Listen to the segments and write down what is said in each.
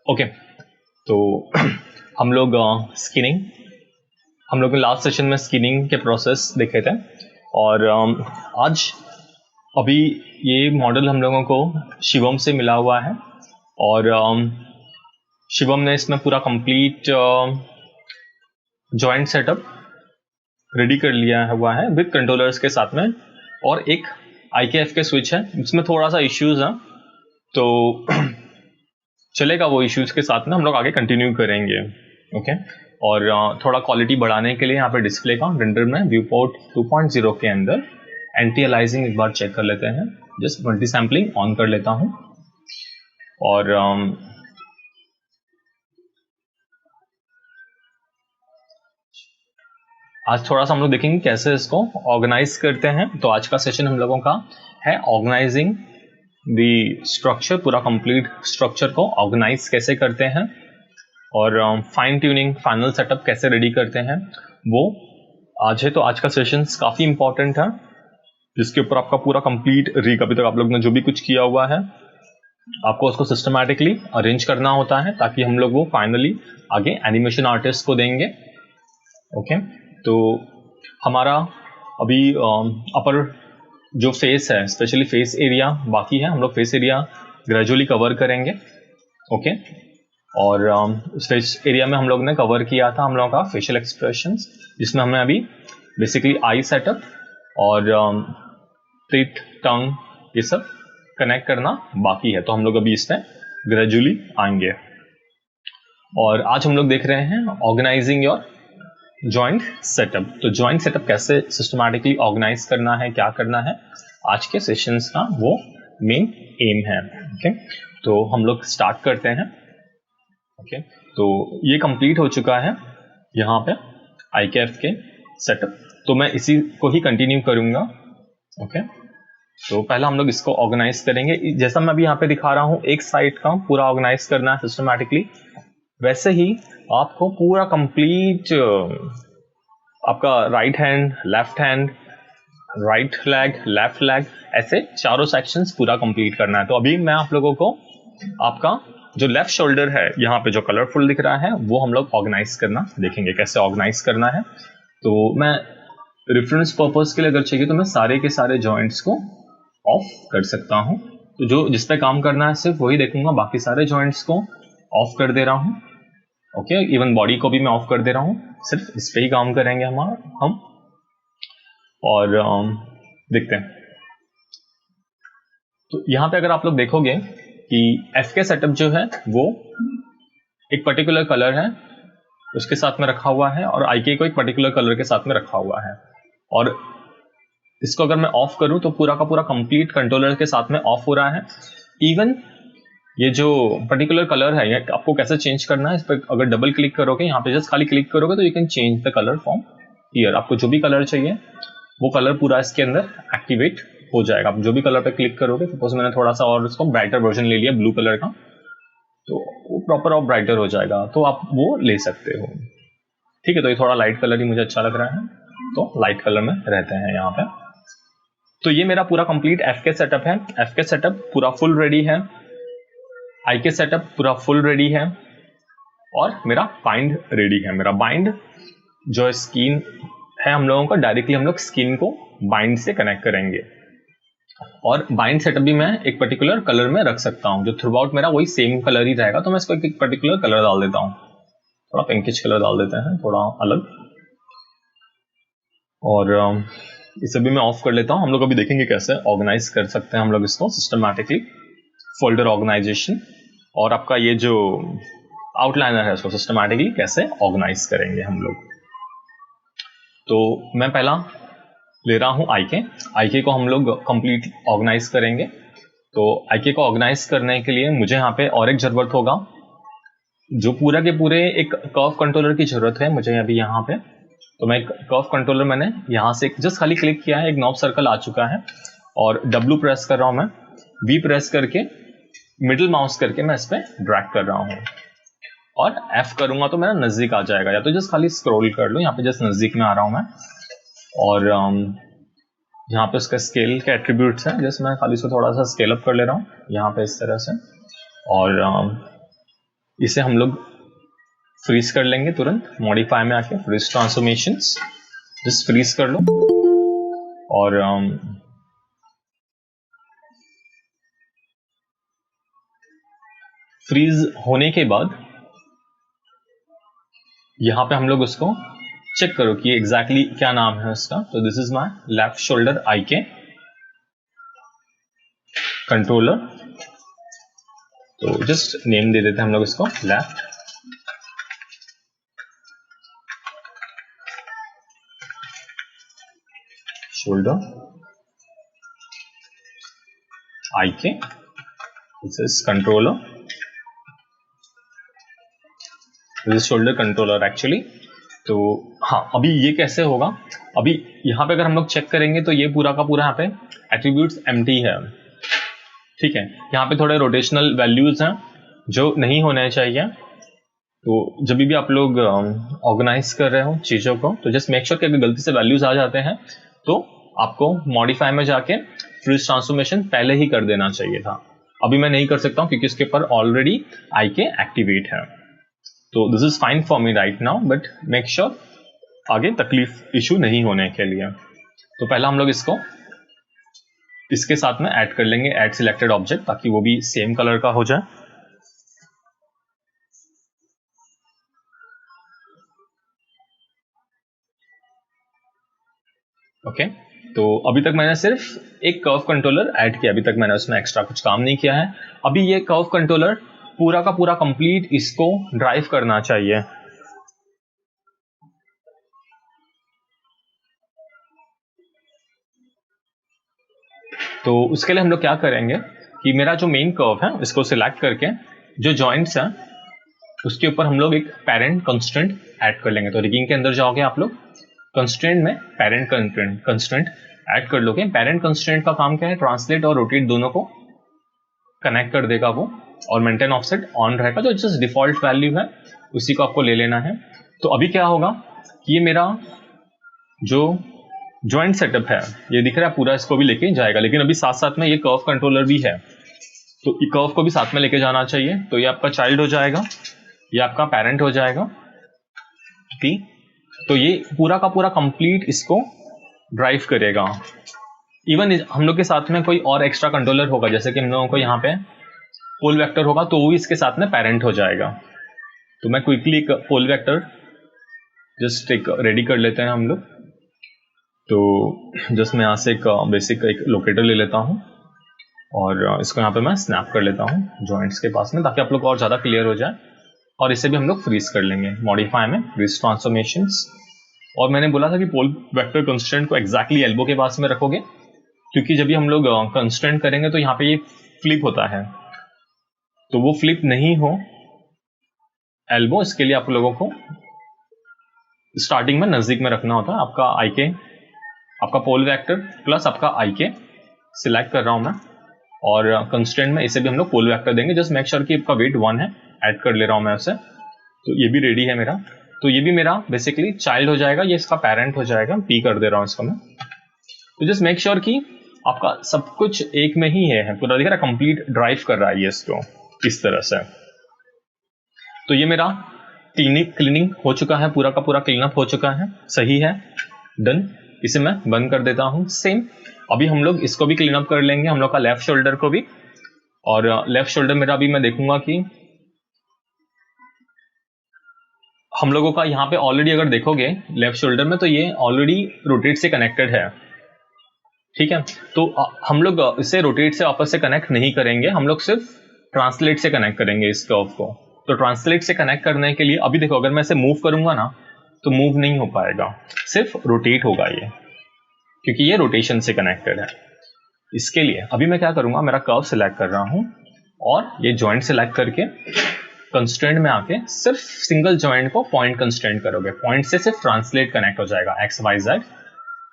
Okay, तो हम लोग हम लोग ने लास्ट सेशन में स्किनिंग के प्रोसेस देखे थे और आज अभी ये मॉडल हम लोगों को शिवम से मिला हुआ है और शिवम ने इसमें पूरा कंप्लीट जॉइंट सेटअप रेडी कर लिया हुआ है विद कंट्रोलर्स के साथ में, और एक IKF के स्विच है, इसमें थोड़ा सा इश्यूज है तो चलेगा, वो इश्यूज के साथ में हम लोग आगे कंटिन्यू करेंगे। ओके, और थोड़ा क्वालिटी बढ़ाने के लिए यहाँ पे डिस्प्ले का रेंडर में व्यू पोर्ट 2.0 के अंदर एंटी अलाइजिंग एक बार चेक कर लेते हैं। जस्ट मल्टी सैम्पलिंग ऑन कर लेता हूँ और आज थोड़ा सा हम लोग देखेंगे कैसे इसको ऑर्गेनाइज करते हैं। तो आज का सेशन हम लोगों का है ऑर्गेनाइजिंग दी स्ट्रक्चर, पूरा कंप्लीट स्ट्रक्चर को ऑर्गेनाइज कैसे करते हैं और फाइन ट्यूनिंग फाइनल सेटअप कैसे रेडी करते हैं वो आज है। तो आज का सेशन काफी इंपॉर्टेंट है जिसके ऊपर आपका पूरा कंप्लीट अभी तक आप लोग ने जो भी कुछ किया हुआ है आपको उसको सिस्टमैटिकली अरेंज करना होता है ताकि हम लोग वो फाइनली आगे एनिमेशन आर्टिस्ट को देंगे। ओके, तो हमारा अभी अपर जो फेस है, स्पेशली फेस एरिया बाकी है, हम लोग फेस एरिया ग्रेजुअली कवर करेंगे। ओके, और फेस एरिया में हम लोग ने कवर किया था हम लोगों का फेशियल एक्सप्रेशंस, जिसमें हमने अभी बेसिकली आई सेटअप और टीथ टंग ये सब कनेक्ट करना बाकी है, तो हम लोग अभी इसमें ग्रेजुअली आएंगे। और आज हम लोग देख रहे हैं ऑर्गेनाइजिंग योर जॉइंट सेटअप। तो जॉइंट सेटअप कैसे सिस्टमैटिकली ऑर्गेनाइज करना है, क्या करना है, आज के सेशंस का वो मेन एम है। ओके, तो हम लोग स्टार्ट करते हैं। ओके, तो ये कंप्लीट हो चुका है यहाँ पे IKF के सेटअप, तो मैं इसी को ही कंटिन्यू करूंगा। ओके, तो पहला हम लोग इसको ऑर्गेनाइज करेंगे। जैसा मैं अभी यहाँ पे दिखा रहा हूँ एक साइड का पूरा ऑर्गेनाइज करना है सिस्टमैटिकली, वैसे ही आपको पूरा कंप्लीट आपका right hand, left hand, right leg, left leg, ऐसे चारों सेक्शंस पूरा कंप्लीट करना है। तो अभी मैं आप लोगों को आपका जो लेफ्ट शोल्डर है यहाँ पे जो कलरफुल दिख रहा है वो हम लोग ऑर्गेनाइज करना देखेंगे, कैसे ऑर्गेनाइज करना है। तो मैं रेफरेंस पर्पस के लिए अगर चाहिए तो मैं सारे के सारे जॉइंट्स को ऑफ कर सकता हूँ, तो जो जिस पे काम करना है सिर्फ वही देखूंगा, बाकी सारे जॉइंट्स को ऑफ कर दे रहा हूँ। ओके, इवन बॉडी को भी मैं ऑफ कर दे रहा हूँ, सिर्फ इस पे ही काम करेंगे हम। और देखते हैं। तो यहाँ पे अगर आप लोग देखोगे कि FK सेटअप जो है वो एक पर्टिकुलर कलर है उसके साथ में रखा हुआ है और IK को एक पर्टिकुलर कलर के साथ में रखा हुआ है, और इसको अगर मैं ऑफ करूं तो पूरा का पूरा कंप्लीट कंट्रोलर के साथ में ऑफ हो रहा है। इवन ये जो पर्टिकुलर कलर है ये आपको कैसे चेंज करना है, इस पर अगर डबल क्लिक करोगे, यहाँ पे जस्ट खाली क्लिक करोगे तो you can change the colour from here. आपको जो भी कलर चाहिए वो कलर पूरा इसके अंदर एक्टिवेट हो जाएगा। आप जो भी कलर पे क्लिक करोगे, सपोज मैंने थोड़ा सा और इसको ब्राइटर वर्जन ले लिया ब्लू कलर का, तो वो प्रॉपर और ब्राइटर हो जाएगा, तो आप वो ले सकते हो। ठीक है, तो ये थोड़ा लाइट कलर ही मुझे अच्छा लग रहा है तो लाइट कलर में रहते हैं यहाँ पे। तो ये मेरा पूरा कंप्लीट FK सेटअप है। FK सेटअप पूरा फुल रेडी है, IK सेटअप पूरा फुल रेडी है और मेरा बाइंड रेडी है। मेरा बाइंड जो स्किन है हम लोगों का, डायरेक्टली हम लोग स्किन को बाइंड से कनेक्ट करेंगे, और बाइंड सेटअप भी मैं एक पर्टिकुलर कलर में रख सकता हूँ, जो थ्रू आउट मेरा वही सेम कलर ही रहेगा। तो मैं इसको एक पर्टिकुलर कलर डाल देता हूँ, थोड़ा पिंकिश कलर डाल देते हैं, थोड़ा अलग, और इसे भी मैं ऑफ कर लेता हूँ। हम लोग अभी देखेंगे कैसे ऑर्गेनाइज कर सकते हैं हम लोग इसको सिस्टमैटिकली, फोल्डर ऑर्गेनाइजेशन, और आपका ये जो आउटलाइनर है उसको सिस्टमैटिकली कैसे ऑर्गेनाइज करेंगे हम लोग। तो मैं पहला ले रहा हूं IK को हम लोग कंप्लीट ऑर्गेनाइज करेंगे। तो IK को ऑर्गेनाइज करने के लिए मुझे यहाँ पे और एक जरूरत होगा, जो पूरा के पूरे एक कर्व कंट्रोलर की जरूरत है मुझे अभी यहाँ पे। तो मैं एक कर्व कंट्रोलर मैंने यहाँ से जस्ट खाली क्लिक किया है, एक नॉब सर्कल आ चुका है, और W प्रेस कर रहा हूँ मैं, V प्रेस करके मिडिल माउस करके मैं इस पर ड्रैग कर रहा हूँ, और F करूंगा तो मेरा नजदीक आ जाएगा, या तो जस्ट खाली स्क्रॉल कर लो, यहाँ पे जस्ट नजदीक में आ रहा हूँ मैं। और यहाँ पे उसका स्केल के एट्रीब्यूट्स हैं, जस्ट मैं खाली इसको थोड़ा सा स्केल अप कर ले रहा हूँ यहाँ पे इस तरह से, और इसे हम लोग फ्रीज कर लेंगे तुरंत, मॉडिफाई में आके फ्रीज ट्रांसफॉर्मेशंस, जस्ट फ्रीज कर लो। और फ्रीज होने के बाद यहां पे हम लोग उसको चेक करो कि एग्जैक्टली क्या नाम है उसका। तो this is my left shoulder IK controller. तो जस्ट नेम दे देते हैं हम लोग इसको left shoulder IK, this is controller, this is shoulder controller actually. तो हाँ, अभी ये कैसे होगा, अभी यहाँ पे अगर हम लोग चेक करेंगे तो ये पूरा का पूरा यहाँ पे एट्रीब्यूट्स एम्प्टी है, ठीक है। यहाँ पे थोड़े रोटेशनल वैल्यूज हैं जो नहीं होने चाहिए। तो जब भी आप लोग ऑर्गेनाइज कर रहे हो चीज़ों को, तो जस्ट मेक श्योर कि अगर गलती से वैल्यूज आ जाते हैं तो आपको मॉडिफाई में जाके फ्रीज ट्रांसफॉर्मेशन पहले ही कर देना चाहिए था। अभी मैं नहीं कर सकता हूँ क्योंकि इसके ऊपर ऑलरेडी IK एक्टिवेट है। तो this is fine for me right now, but make sure आगे तकलीफ इशू नहीं होने के लिए। तो पहला हम लोग इसको इसके साथ में ऐड कर लेंगे, ऐड सिलेक्टेड ऑब्जेक्ट, ताकि वो भी सेम कलर का हो जाए। ओके, तो अभी तक मैंने सिर्फ एक कर्व कंट्रोलर ऐड किया, अभी तक मैंने उसमें एक्स्ट्रा कुछ काम नहीं किया है। अभी ये कर्व कंट्रोलर पूरा का पूरा कंप्लीट इसको ड्राइव करना चाहिए। तो उसके लिए हम लोग क्या करेंगे कि मेरा जो मेन कर्व है इसको सिलेक्ट करके जो जॉइंट्स हैं उसके ऊपर हम लोग एक पेरेंट कंस्ट्रेंट ऐड कर लेंगे। तो रिगिंग के अंदर जाओगे आप लोग, कंस्ट्रेंट में पेरेंट कंस्ट्रेंट ऐड कर लोगे। पेरेंट कंस्ट्रेंट का काम क्या है, ट्रांसलेट और रोटेट दोनों को कनेक्ट कर देगा वो, और मेंटेन ऑफसेट ऑन रहेगा, जो जस्ट डिफॉल्ट वैल्यू है उसी को आपको ले लेना है। तो अभी क्या होगा कि ये मेरा जो जॉइंट सेटअप है ये दिख रहा है पूरा, इसको भी लेके जाएगा, लेकिन अभी साथ साथ में ये कर्व कंट्रोलर भी है, तो ये कर्व को भी साथ में लेके जाना चाहिए। तो ये आपका चाइल्ड हो जाएगा, ये आपका पेरेंट हो जाएगा, ठीक। तो ये पूरा का पूरा कंप्लीट इसको ड्राइव करेगा। इवन हम लोग के साथ में कोई और एक्स्ट्रा कंट्रोलर होगा, जैसे कि हम लोगों को यहाँ पे पोल वेक्टर होगा, तो वो भी इसके साथ में पेरेंट हो जाएगा। तो मैं क्विकली एक पोल वेक्टर जस्ट एक रेडी कर लेते हैं हम लोग। तो जस्ट मैं यहाँ से एक बेसिक एक लोकेटर ले लेता हूँ और इसको यहाँ पे मैं स्नैप कर लेता हूँ जॉइंट्स के पास में, ताकि आप लोग और ज़्यादा क्लियर हो जाए। और इसे भी हम लोग फ्रीज कर लेंगे मॉडिफाई में फ्रीज ट्रांसफॉर्मेशंस। और मैंने बोला था कि पोल वेक्टर कंस्ट्रेंट को एग्जैक्टली एल्बो के पास में रखोगे, क्योंकि जब भी हम लोग कंस्ट्रेंट करेंगे तो यहाँ पे ये फ्लिप होता है, तो वो फ्लिप नहीं हो एल्बो, इसके लिए आप लोगों को स्टार्टिंग में नजदीक में रखना होता है। आपका IK, आपका पोल वेक्टर प्लस आपका IK सिलेक्ट कर रहा हूं मैं, और कंस्ट्रेंट में इसे भी हम लोग पोल वेक्टर देंगे। जस्ट मेक श्योर कि आपका वेट 1 है, ऐड कर ले रहा हूं मैं उसे। तो ये भी रेडी है मेरा, तो ये भी मेरा बेसिकली चाइल्ड हो जाएगा, ये इसका पेरेंट हो जाएगा, P कर दे रहा हूं इसको मैं। तो जस्ट मेक श्योर कि आपका सब कुछ एक में ही है, पूरा दिख रहा है, कंप्लीट ड्राइव कर रहा है ये इसको इस तरह से। तो ये मेरा क्लीनिंग हो चुका है, पूरा का पूरा क्लीनअप हो चुका है, सही है, डन। इसे मैं बंद कर देता हूं। सेम अभी हम लोग इसको भी क्लीन अप कर लेंगे, हम लोग का लेफ्ट शोल्डर को भी। और लेफ्ट शोल्डर मेरा अभी मैं देखूंगा कि हम लोगों का यहाँ पे ऑलरेडी अगर देखोगे लेफ्ट शोल्डर में, तो ये ऑलरेडी रोटेट से कनेक्टेड है, ठीक है। तो हम लोग इसे रोटेट से वापस से कनेक्ट नहीं करेंगे, हम लोग सिर्फ ट्रांसलेट से कनेक्ट करेंगे इस कर्व को। तो ट्रांसलेट से कनेक्ट करने के लिए अभी देखो, अगर मैं इसे मूव करूंगा ना तो मूव नहीं हो पाएगा, सिर्फ रोटेट होगा ये, क्योंकि ये रोटेशन से कनेक्टेड है। इसके लिए अभी मैं क्या करूंगा, मेरा कर्व सिलेक्ट कर रहा हूं और ये जॉइंट सिलेक्ट करके कंस्ट्रेंट में आके सिर्फ सिंगल जॉइंट को पॉइंट कंस्ट्रेंट करोगे, पॉइंट से सिर्फ ट्रांसलेट कनेक्ट हो जाएगा XYZ।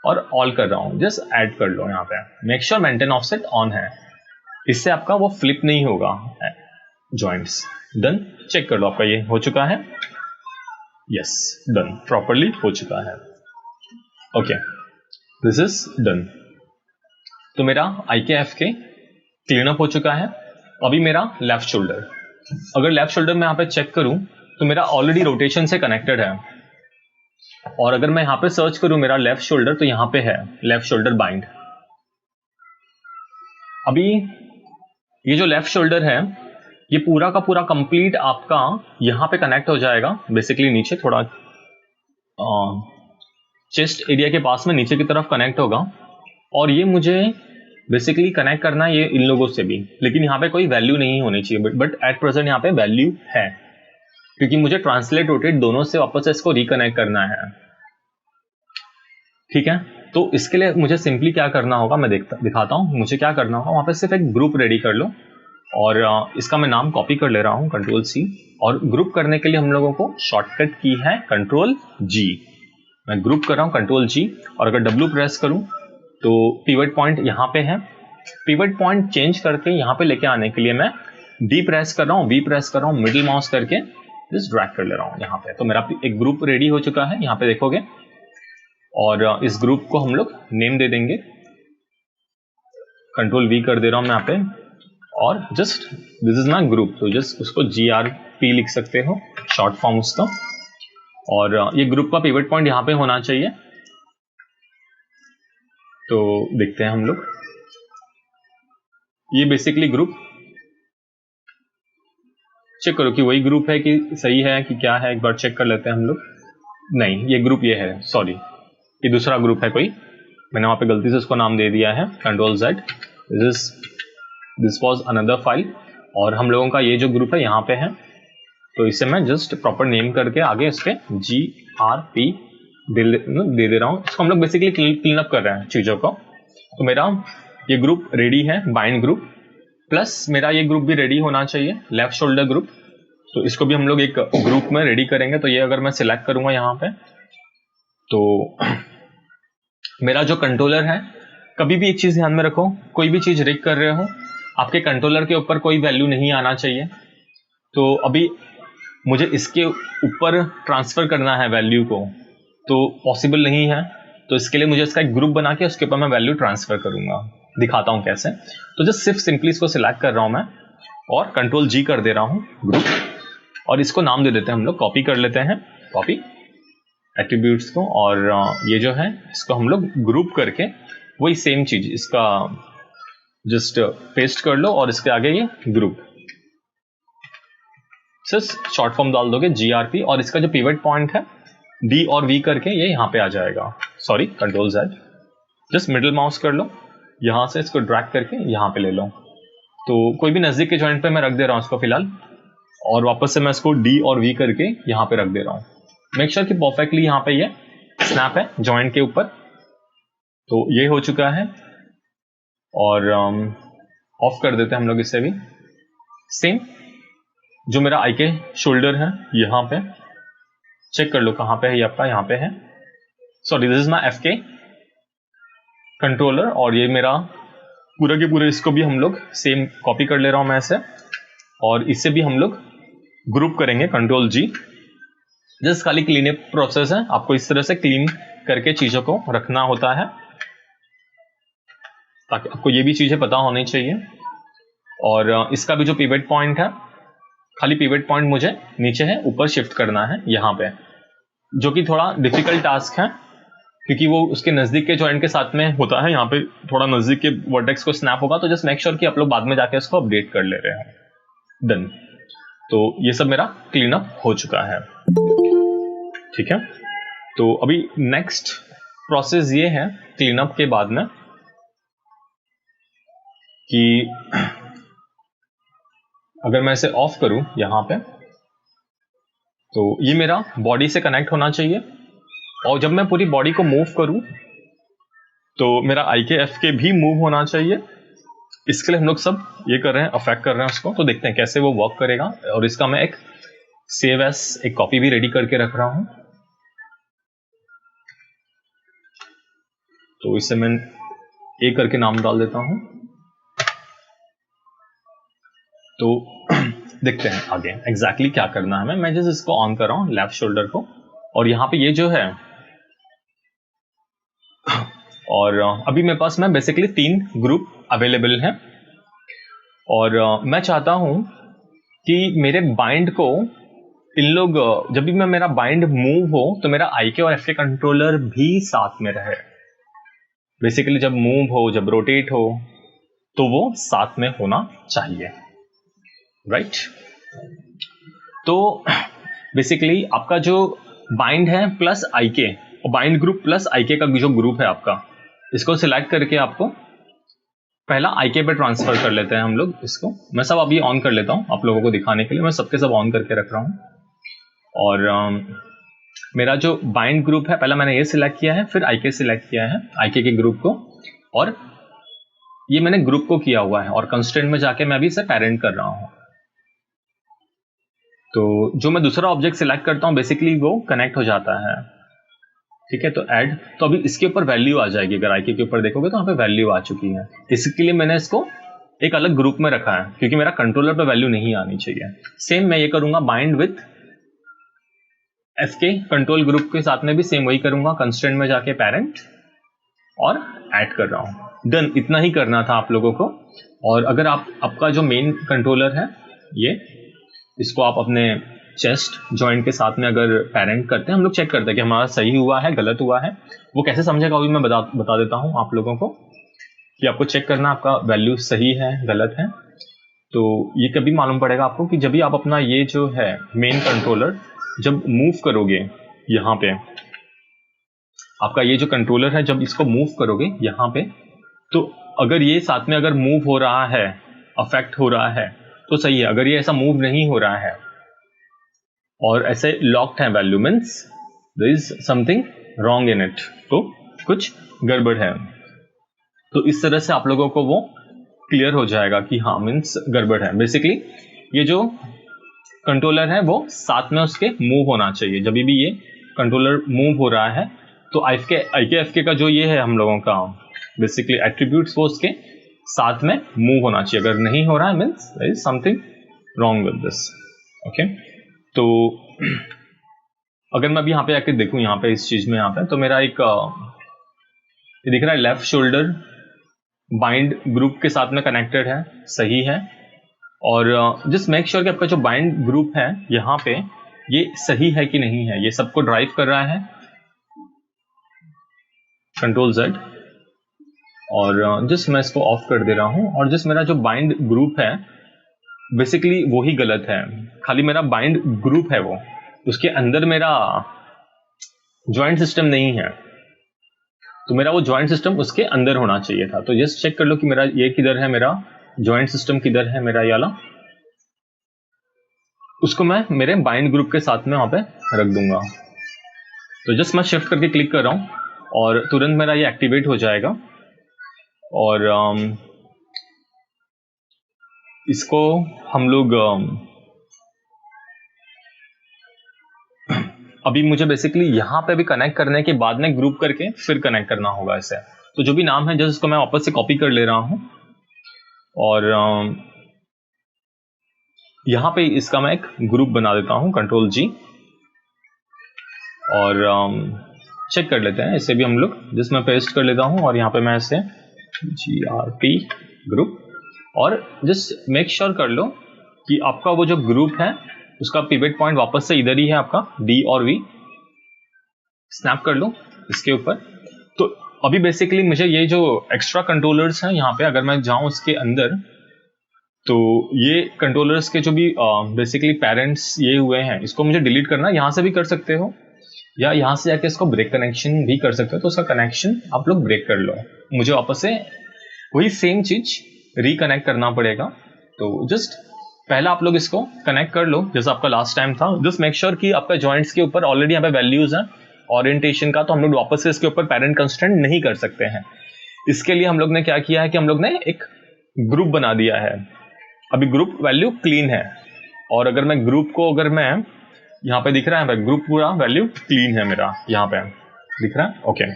और ऑल कर रहा हूं, जस्ट ऐड कर लो यहाँ पे, make sure maintain offset on है, इससे आपका वो फ्लिप नहीं होगा जॉइंट्स। डन, चेक कर लो आपका ये हो चुका है, यस डन, प्रॉपरली हो चुका है। Okay, this is done. तो मेरा IKFK क्लीन अप हो चुका है। अभी मेरा लेफ्ट शोल्डर, अगर लेफ्ट शोल्डर में यहाँ पे चेक करूं तो मेरा ऑलरेडी रोटेशन से कनेक्टेड है, और अगर मैं यहाँ पे सर्च करूं मेरा लेफ्ट शोल्डर तो यहाँ पे है लेफ्ट शोल्डर बाइंड। अभी ये जो लेफ्ट शोल्डर है ये पूरा का पूरा कंप्लीट आपका यहाँ पे कनेक्ट हो जाएगा, बेसिकली नीचे थोड़ा चेस्ट एरिया के पास में नीचे की तरफ कनेक्ट होगा, और ये मुझे बेसिकली कनेक्ट करना है ये इन लोगों से भी, लेकिन यहाँ पे कोई वैल्यू नहीं होनी चाहिए, बट एट प्रेजेंट यहाँ पे वैल्यू है, क्योंकि मुझे ट्रांसलेट रोटेट दोनों से वापस से इसको रिकनेक्ट करना है। ठीक है, तो इसके लिए मुझे सिंपली क्या करना होगा मैं दिखाता हूँ मुझे क्या करना होगा। वहां पे सिर्फ एक ग्रुप रेडी कर लो, और इसका मैं नाम कॉपी कर ले रहा हूँ कंट्रोल सी, और ग्रुप करने के लिए हम लोगों को शॉर्टकट की है कंट्रोल जी। मैं ग्रुप कर रहा हूँ कंट्रोल जी, और अगर डब्ल्यू प्रेस करूं तो पिवट पॉइंट यहाँ पे है। पिवट पॉइंट चेंज करके यहाँ पे लेके आने के लिए मैं डी प्रेस कर रहा हूँ, वी प्रेस कर रहा हूँ, मिडिल माउस करके जस्ट ड्रैग कर ले रहा हूँ यहाँ पे। तो मेरा एक ग्रुप रेडी हो चुका है, यहाँ पे देखोगे, और इस ग्रुप को हम लोग नेम दे देंगे, कंट्रोल वी कर दे रहा हूँ मैं यहाँ पे, और just this is my group, तो जस्ट उसको GRP लिख सकते हो शॉर्ट फॉर्म उसका, और ये ग्रुप का पिवट पॉइंट यहाँ पे होना चाहिए। तो देखते हैं हम लोग, ये बेसिकली ग्रुप चेक करो कि वही ग्रुप है कि सही है कि क्या है, एक बार चेक कर लेते हैं हम लोग। नहीं, ये ग्रुप ये है, सॉरी ये दूसरा ग्रुप है कोई, मैंने वहां पे गलती से उसको नाम दे दिया है control Z, this was another file, और हम लोगों का ये जो ग्रुप है यहाँ पे है, तो इसे मैं जस्ट प्रॉपर नेम करके आगे इस पे GRP दे दे रहा हूँ। इसको हम लोग बेसिकली क्लीन अप कर रहे हैं चीजों को। तो मेरा ये ग्रुप रेडी है, बाइंड ग्रुप, प्लस मेरा ये ग्रुप भी रेडी होना चाहिए लेफ्ट शोल्डर ग्रुप, तो इसको भी हम लोग एक ग्रुप में रेडी करेंगे। तो ये अगर मैं सिलेक्ट करूंगा यहाँ पे, तो मेरा जो कंट्रोलर है, कभी भी एक चीज ध्यान में रखो, कोई भी चीज रिग कर रहे हो आपके कंट्रोलर के ऊपर कोई वैल्यू नहीं आना चाहिए। तो अभी मुझे इसके ऊपर ट्रांसफर करना है वैल्यू को, तो पॉसिबल नहीं है, तो इसके लिए मुझे इसका एक ग्रुप बना के उसके ऊपर मैं वैल्यू ट्रांसफर करूंगा, दिखाता हूं कैसे। तो जस्ट सिर्फ सिंपली इसको सिलेक्ट कर रहा हूं मैं, और कंट्रोल जी कर दे रहा हूं ग्रुप, और इसको नाम दे देते हैं हम लोग, कॉपी कर लेते हैं, कॉपी एट्रीब्यूट्स को, और ये जो है इसको हम लोग ग्रुप करके वही सेम चीज इसका जस्ट पेस्ट कर लो, और इसके आगे ये ग्रुप सिर्फ शॉर्ट फॉर्म डाल दोगे GRP, और इसका जो पिवट पॉइंट है D और V करके ये यहाँ पे आ जाएगा, sorry control Z, just middle mouse कर लो, यहाँ से इसको ड्रैग करके यहाँ पे ले लो। तो कोई भी नजदीक के जॉइंट पे मैं रख दे रहा हूँ इसको फिलहाल, और वापस से मैं इसको D और V करके यहाँ पे रख दे रहा हूँ। मेक श्योर कि परफेक्टली यहाँ पे ये स्नैप है जॉइंट के ऊपर। तो ये हो चुका है, और ऑफ कर देते हैं हम लोग इससे भी। सेम जो मेरा आई के शोल्डर है यहाँ पे चेक कर लो कहाँ पे है ये आपका, यहाँ पे है, sorry this is my FK controller, और ये मेरा पूरा के पूरे, इसको भी हम लोग सेम कॉपी कर ले रहा हूं मैं ऐसे, और इससे भी हम लोग ग्रुप करेंगे कंट्रोल G। जस्ट खाली क्लीन अप प्रोसेस है, आपको इस तरह से क्लीन करके चीजों को रखना होता है, ताकि आपको ये भी चीजें पता होनी चाहिए। और इसका भी जो पिवट पॉइंट है, खाली पिवट पॉइंट मुझे नीचे है, ऊपर शिफ्ट करना है यहाँ पे, जो कि थोड़ा डिफिकल्ट टास्क है, क्योंकि वो उसके नजदीक के जॉइंट के साथ में होता है, यहाँ पे थोड़ा नजदीक के वर्टेक्स को स्नैप होगा, तो जस्ट मेक श्योर कि आप लोग बाद में जाके इसको अपडेट कर ले रहे हो। डन, तो ये सब मेरा क्लीन अप हो चुका है। ठीक है, तो अभी नेक्स्ट प्रोसेस ये है क्लीन अप के बाद में कि अगर मैं इसे ऑफ करूं यहां पे, तो ये मेरा बॉडी से कनेक्ट होना चाहिए, और जब मैं पूरी बॉडी को मूव करूं तो मेरा IK-FK भी मूव होना चाहिए। इसके लिए हम लोग सब ये कर रहे हैं, अफेक्ट कर रहे हैं उसको, तो देखते हैं कैसे वो वर्क करेगा। और इसका मैं एक सेव एस एक कॉपी भी रेडी करके रख रहा हूं, तो इसे मैं ए करके नाम डाल देता हूं। तो देखते हैं आगे एग्जैक्टली क्या करना है। मैं जस्ट इसको ऑन कर रहा हूं लेफ्ट शोल्डर को, और यहां पे ये जो है, और अभी मेरे पास में बेसिकली 3 ग्रुप अवेलेबल हैं, और मैं चाहता हूं कि मेरे बाइंड को इन लोग, जब भी मैं मेरा बाइंड मूव हो तो मेरा IK और FK कंट्रोलर भी साथ में रहे। बेसिकली जब मूव हो, जब रोटेट हो, तो वो साथ में होना चाहिए, राइट। तो बेसिकली आपका जो बाइंड है प्लस IK, और बाइंड ग्रुप प्लस IK का जो ग्रुप है आपका, इसको सिलेक्ट करके आपको पहला IK पे ट्रांसफर कर लेते हैं हम लोग इसको। मैं सब अभी ऑन कर लेता हूं आप लोगों को दिखाने के लिए, मैं सबके सब ऑन करके रख रहा हूं। और मेरा जो बाइंड ग्रुप है, पहला मैंने ये सिलेक्ट किया है, फिर IK सिलेक्ट किया है, IK के ग्रुप को, और ये मैंने ग्रुप को किया हुआ है, और कंस्ट्रेंट में जाके मैं अभी इसे पेरेंट कर रहा हूं। तो जो मैं दूसरा ऑब्जेक्ट सिलेक्ट करता हूं बेसिकली वो कनेक्ट हो जाता है, ठीक है। तो ऐड, तो अभी इसके ऊपर वैल्यू आ जाएगी, अगर IK के ऊपर देखोगे तो यहाँ पे वैल्यू आ चुकी है। इसके लिए मैंने इसको एक अलग ग्रुप में रखा है, क्योंकि मेरा कंट्रोलर पे वैल्यू नहीं आनी चाहिए। सेम मैं ये करूंगा bind with FK control group के साथ में भी सेम वही करूंगा, कंस्ट्रेंट में जाके पेरेंट और ऐड कर रहा हूं। डन, इतना ही करना था आप लोगों को। और अगर आपका जो मेन कंट्रोलर है ये, इसको आप अपने चेस्ट जॉइंट के साथ में अगर पेरेंट करते हैं, हम लोग चेक करते हैं कि हमारा सही हुआ है गलत हुआ है, वो कैसे समझेगा अभी मैं बता देता हूं आप लोगों को, कि आपको चेक करना आपका वैल्यू सही है गलत है। तो ये कभी मालूम पड़ेगा आपको कि जब भी आप अपना ये जो है मेन कंट्रोलर जब मूव करोगे यहाँ पे, आपका ये जो कंट्रोलर है जब इसको मूव करोगे यहाँ पे, तो अगर ये साथ में अगर मूव हो रहा है, अफेक्ट हो रहा है तो सही है। अगर ये ऐसा मूव नहीं हो रहा है और ऐसे लॉक्ड है value, means there is something wrong in it, तो कुछ गड़बड़ है। तो इस तरह से आप लोगों को वो क्लियर हो जाएगा कि हाँ मीन्स गड़बड़ है। बेसिकली ये जो कंट्रोलर है वो साथ में उसके मूव होना चाहिए। जब भी ये कंट्रोलर मूव हो रहा है तो IK FK का जो ये है हम लोगों का बेसिकली एट्रीब्यूट्स, वो उसके साथ में मूव होना चाहिए। अगर नहीं हो रहा है means there is something wrong with this, okay. तो अगर मैं अभी यहाँ पे आके देखूं, यहाँ पे इस चीज में यहाँ पे, तो मेरा एक ये दिख रहा है लेफ्ट शोल्डर बाइंड ग्रुप के साथ में कनेक्टेड है, सही है। और जस्ट मेक श्योर कि आपका जो बाइंड ग्रुप है यहाँ पे ये सही है कि नहीं है, ये सबको ड्राइव कर रहा है, कंट्रोल Z। और जस्ट मैं इसको ऑफ कर दे रहा हूं। और जस्ट मेरा जो बाइंड ग्रुप है बेसिकली वो ही गलत है, खाली मेरा बाइंड ग्रुप है वो, उसके अंदर मेरा ज्वाइंट सिस्टम नहीं है। तो मेरा वो ज्वाइंट सिस्टम उसके अंदर होना चाहिए था। तो जस्ट चेक कर लो कि मेरा ये किधर है, मेरा ज्वाइंट सिस्टम किधर है मेरा ये वाला, उसको मैं मेरे बाइंड ग्रुप के साथ में वहां पे रख दूंगा। तो जस्ट मैं शिफ्ट करके क्लिक कर रहा हूं और तुरंत मेरा ये एक्टिवेट हो जाएगा। और इसको हम लोग अभी मुझे बेसिकली यहाँ पे भी कनेक्ट करने के बाद में ग्रुप करके फिर कनेक्ट करना होगा इसे। तो जो भी नाम है जस्ट इसको मैं वापस से कॉपी कर ले रहा हूं और यहाँ पे इसका मैं एक ग्रुप बना देता हूं, कंट्रोल G। और चेक कर लेते हैं इसे भी हम लोग, जिस मैं पेस्ट कर लेता हूं और यहाँ पे मैं इसे GRP ग्रुप। और जस्ट मेक श्योर कर लो कि आपका वो जो ग्रुप है उसका पिवट पॉइंट वापस से इधर ही है, आपका D और V स्नैप कर लो इसके ऊपर। तो अभी बेसिकली मुझे ये जो एक्स्ट्रा कंट्रोलर्स हैं यहाँ पे, अगर मैं जाऊं उसके अंदर, तो ये कंट्रोलर्स के जो भी बेसिकली पेरेंट्स ये हुए हैं, इसको मुझे डिलीट करना, यहाँ से भी कर सकते हो या यहाँ से जाके इसको ब्रेक कनेक्शन भी कर सकते हो। तो उसका कनेक्शन आप लोग ब्रेक कर लो, मुझे वापस से वही सेम चीज रिकनेक्ट करना पड़ेगा। तो जस्ट पहला आप लोग इसको कनेक्ट कर लो जैसा आपका लास्ट टाइम था। जस्ट मेक श्योर कि आपका जॉइंट्स के ऊपर ऑलरेडी यहाँ पे वैल्यूज हैं ओरिएंटेशन का, तो हम लोग वापस से इसके ऊपर पेरेंट कंस्ट्रेंट नहीं कर सकते हैं। इसके लिए हम लोग ने क्या किया है कि हम लोग ने एक ग्रुप बना दिया है। अभी ग्रुप वैल्यू क्लीन है, और अगर मैं ग्रुप को, अगर मैं यहाँ पे दिख रहा है ग्रुप पूरा वैल्यू क्लीन है मेरा, यहाँ पे दिख रहा है, ओके।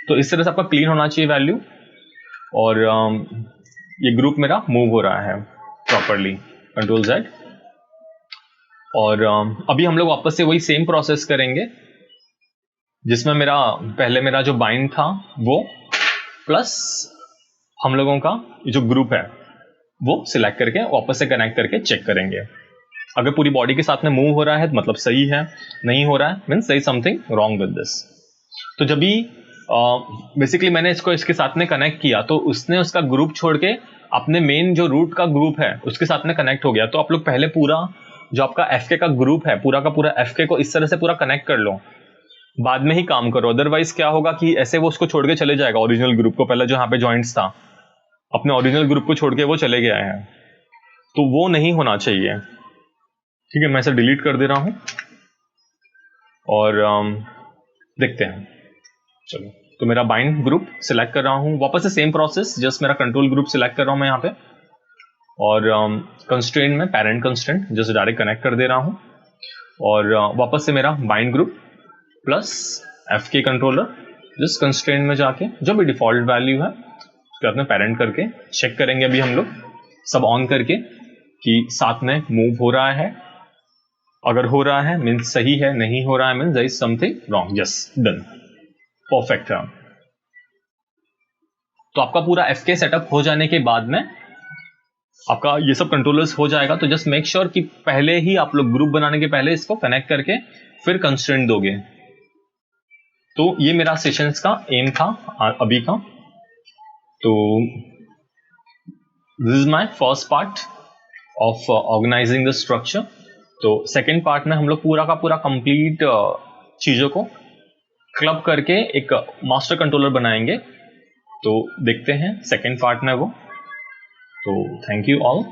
तो इस तरह से आपका क्लीन होना चाहिए वैल्यू। और ये ग्रुप मेरा मूव हो रहा है प्रॉपरली, कंट्रोल Z। और अभी हम लोग वापस से वही सेम प्रोसेस करेंगे जिसमें मेरा पहले मेरा जो बाइंड था वो प्लस हम लोगों का जो ग्रुप है वो सिलेक्ट करके वापस से कनेक्ट करके चेक करेंगे। अगर पूरी बॉडी के साथ में मूव हो रहा है तो मतलब सही है, नहीं हो रहा है means there is something wrong with this. तो जब भी बेसिकली मैंने इसको इसके साथ में कनेक्ट किया तो उसने उसका ग्रुप छोड़ के अपने मेन जो रूट का ग्रुप है उसके साथ में कनेक्ट हो गया। तो आप लोग पहले पूरा जो आपका एफके का ग्रुप है पूरा का पूरा एफके को इस तरह से पूरा कनेक्ट कर लो, बाद में ही काम करो। अदरवाइज क्या होगा कि ऐसे वो उसको छोड़ के चले जाएगा ओरिजिनल ग्रुप को, पहले जो यहाँ पे जॉइंट्स था अपने ओरिजिनल ग्रुप को छोड़ के वो चले गया है, तो वो नहीं होना चाहिए। ठीक है, मैं इसे डिलीट कर दे रहा हूं और देखते हैं। चलो, तो मेरा बाइंड ग्रुप सिलेक्ट कर रहा हूं, वापस से सेम प्रोसेस, जस्ट मेरा कंट्रोल ग्रुप सिलेक्ट कर रहा हूं मैं यहाँ पे और कंस्ट्रेंट में parent constraint just direct connect कर दे रहा हूं और वापस से मेरा बाइंड ग्रुप प्लस एफ के कंट्रोलर जस्ट कंस्ट्रेंट में जाके जो भी डिफॉल्ट वैल्यू है उसको अपने पेरेंट करके चेक करेंगे अभी हम लोग सब ऑन करके कि साथ में मूव हो रहा है। अगर हो रहा है मीन्स सही है, नहीं हो रहा है means there is something wrong. Just done, perfect है। तो आपका पूरा एफके सेटअप हो जाने के बाद में आपका ये सब कंट्रोलर्स हो जाएगा। तो जस्ट मेक श्योर कि पहले ही आप लोग ग्रुप बनाने के पहले इसको कनेक्ट करके फिर कंस्ट्रेंट दोगे। तो ये मेरा सेशंस का एम था अभी का। तो this is my first part of organising the structure. तो सेकेंड पार्ट में हम लोग पूरा का पूरा कंप्लीट चीजों को क्लब करके एक मास्टर कंट्रोलर बनाएंगे। तो देखते हैं सेकेंड पार्ट में वो। तो थैंक यू ऑल।